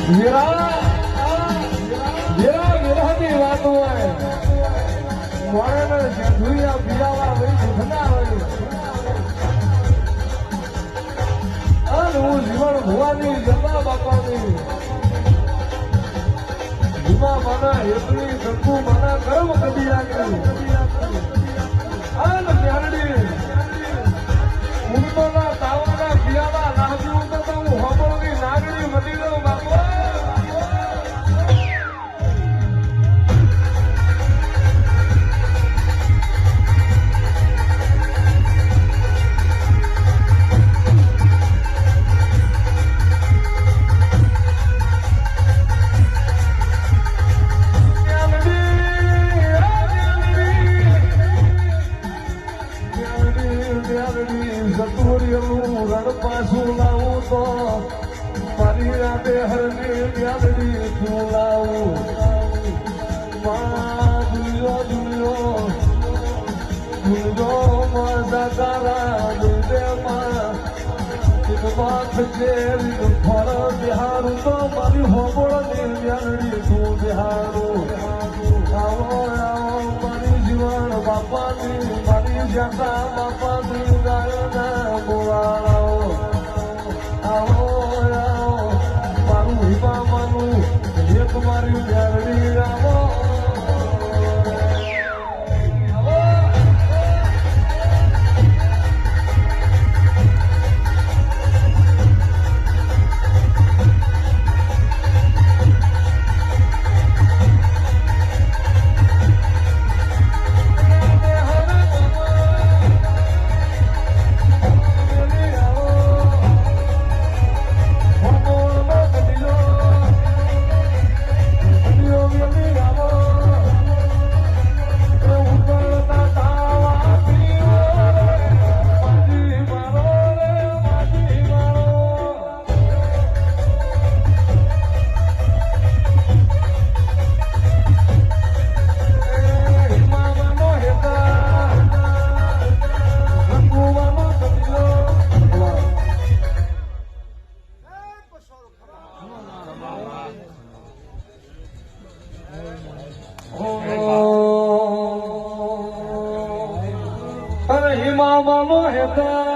વિરાની વાત હોય મોડે જંધુયા પીરાવા વહી સુખના હોય અને હું જીવન ભુવાની જમા બાપાની જીમા માના હેતની કંકુ માના કર્મ કદી આગળ અને ત્યારડી ઉમતોના તાવાના પીરાવા લાગી ઉતરતા હું હોબળની નાગડી મટી ગયો બાપા પાછું લાવું તો મારી રાતે હરની યાદડી તું લાવું મજા તારા દુર્દેમાં ફળ બિહારું તો મારી હોબળની યાદડી તું બિહારું આવો આવો મારી જીવન બાપાની મારી જતા બાપાની ગાયના બોલાવો મારી બ્યારડી આવો હિમામાં હેતા